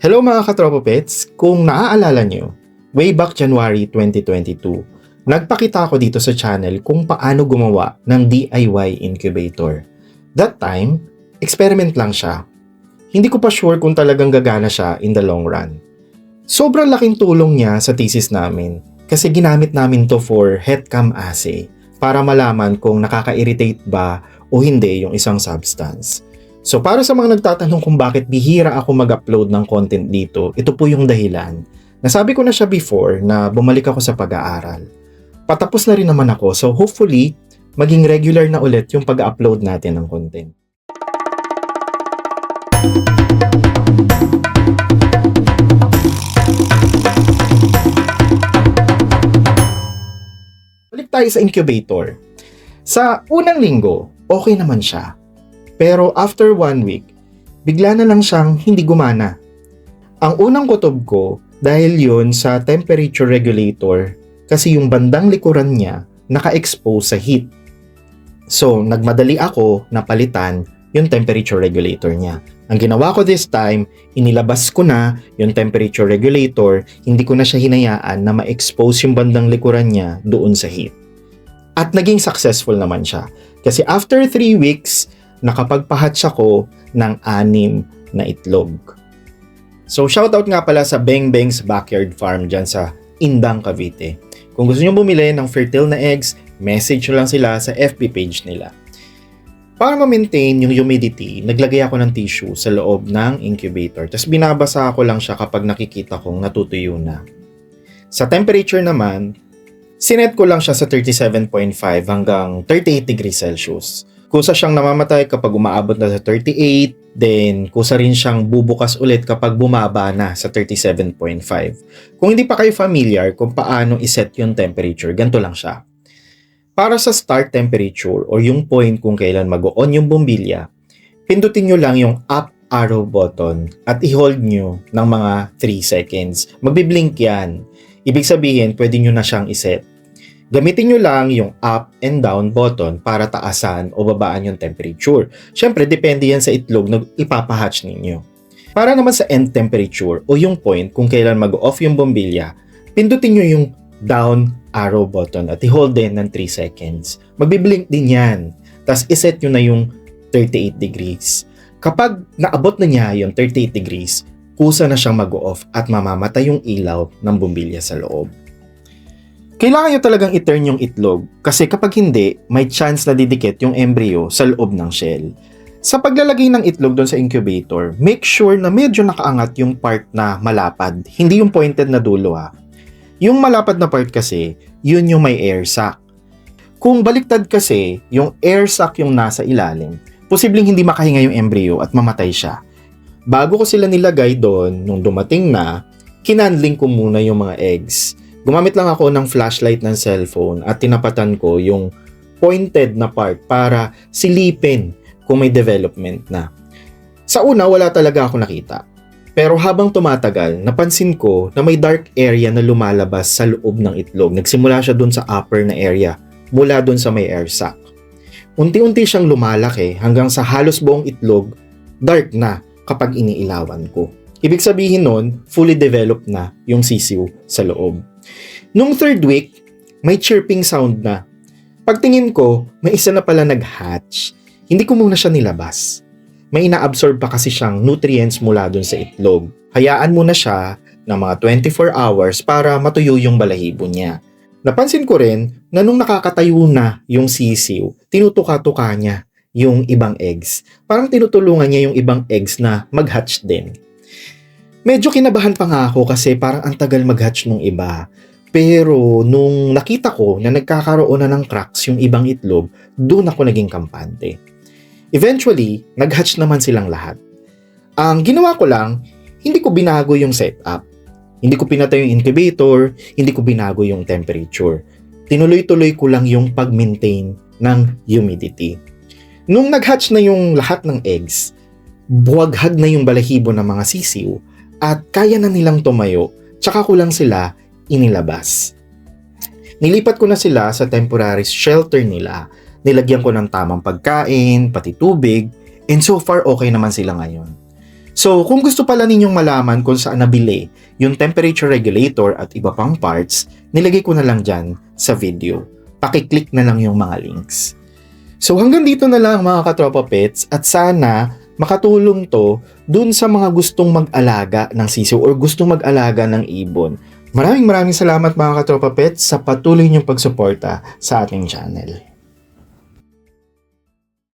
Hello mga katropa pets! Kung naaalala nyo, way back January 2022, nagpakita ako dito sa channel kung paano gumawa ng DIY incubator. That time, experiment lang siya. Hindi ko pa sure kung talagang gagana siya in the long run. Sobrang laking tulong niya sa thesis namin kasi ginamit namin to for headcam assay para malaman kung nakaka-irritate ba o hindi yung isang substance. So para sa mga nagtatanong kung bakit bihira ako mag-upload ng content dito, ito po yung dahilan. Nasabi ko na siya before na bumalik ako sa pag-aaral. Patapos na rin naman ako, so hopefully, maging regular na ulit yung pag-upload natin ng content. Balik tayo sa incubator. Sa unang linggo, okay naman siya. Pero after 1 week, bigla na lang siyang hindi gumana. Ang unang kutob ko dahil yun sa temperature regulator kasi yung bandang likuran niya naka-expose sa heat. So, nagmadali ako na palitan yung temperature regulator niya. Ang ginawa ko this time, inilabas ko na yung temperature regulator, hindi ko na siya hinayaan na ma-expose yung bandang likuran niya doon sa heat. At naging successful naman siya. Kasi after 3 weeks, nakapagpahatch ako ng 6 na itlog. So shoutout nga pala sa Beng Beng's Backyard Farm dyan sa Indang, Cavite. Kung gusto nyo bumili ng fertile na eggs, message nyo lang sila sa FB page nila. Para ma-maintain yung humidity, naglagay ako ng tissue sa loob ng incubator. Tapos binabasa ko lang siya kapag nakikita kong natutuyo na. Sa temperature naman, sinet ko lang siya sa 37.5 hanggang 38 degrees Celsius. Kusa siyang namamatay kapag umaabot na sa 38, then kusa rin siyang bubukas ulit kapag bumaba na sa 37.5. Kung hindi pa kayo familiar kung paano iset yung temperature, ganito lang siya. Para sa start temperature or yung point kung kailan mag-on yung bombilya, pindutin nyo lang yung up arrow button at i-hold nyo ng mga 3 seconds. Magbiblink yan. Ibig sabihin, pwede nyo na siyang iset. Gamitin nyo lang yung up and down button para taasan o babaan yung temperature. Siyempre, depende yan sa itlog na ipapahatch ninyo. Para naman sa end temperature o yung point kung kailan mag-off yung bombilya, pindutin nyo yung down arrow button at i-hold din ng 3 seconds. Magbiblink din yan. Tapos iset nyo na yung 38 degrees. Kapag naabot na niya yung 38 degrees, kusa na siyang mag-off at mamamatay yung ilaw ng bombilya sa loob. Kailangan nyo talagang i-turn yung itlog kasi kapag hindi, may chance na didikit yung embryo sa loob ng shell. Sa paglalagay ng itlog doon sa incubator, make sure na medyo nakaangat yung part na malapad, hindi yung pointed na dulo ha. Yung malapad na part kasi, yun yung may air sac. Kung baliktad kasi, yung air sac yung nasa ilalim, posibleng hindi makahinga yung embryo at mamatay siya. Bago ko sila nilagay doon, nung dumating na, kinandling ko muna yung mga eggs. Gumamit lang ako ng flashlight ng cellphone at tinapatan ko yung pointed na part para silipin kung may development na. Sa una, wala talaga ako nakita. Pero habang tumatagal, napansin ko na may dark area na lumalabas sa loob ng itlog. Nagsimula siya dun sa upper na area, mula dun sa may air sac. Unti-unti siyang lumalaki hanggang sa halos buong itlog, dark na kapag iniilawan ko. Ibig sabihin nun, fully developed na yung sisiw sa loob. Nung 3rd week, may chirping sound na. Pagtingin ko, may isa na pala nag-hatch. Hindi ko muna siya nilabas. May ina-absorb pa kasi siyang nutrients mula dun sa itlog. Hayaan muna siya ng mga 24 hours para matuyo yung balahibo niya. Napansin ko rin na nung nakakatayo na yung sisiw, tinutuka-tuka niya yung ibang eggs. Parang tinutulungan niya yung ibang eggs na mag-hatch din. Medyo kinabahan pa nga ako kasi parang ang tagal mag-hatch nung iba. Pero nung nakita ko na nagkakaroon na ng cracks yung ibang itlog, doon ako naging kampante. Eventually, nag-hatch naman silang lahat. Ang ginawa ko lang, hindi ko binago yung setup. Hindi ko pinatay yung incubator, hindi ko binago yung temperature. Tinuloy-tuloy ko lang yung pag-maintain ng humidity. Nung nag-hatch na yung lahat ng eggs, buwaghag na yung balahibo ng mga sisiw at kaya na nilang tumayo, tsaka ko lang sila inilabas. Nilipat ko na sila sa temporary shelter nila. Nilagyan ko ng tamang pagkain, pati tubig, and so far okay naman sila ngayon. So, kung gusto pala ninyong malaman kung saan nabili yung temperature regulator at iba pang parts, nilagay ko na lang dyan sa video. Pakiclick na lang yung mga links. So, hanggang dito na lang mga katropa pets at sana makatulong to dun sa mga gustong mag-alaga ng sisiw or gustong mag-alaga ng ibon. Maraming salamat mga katropa pets sa patuloy niyong pagsuporta sa ating channel.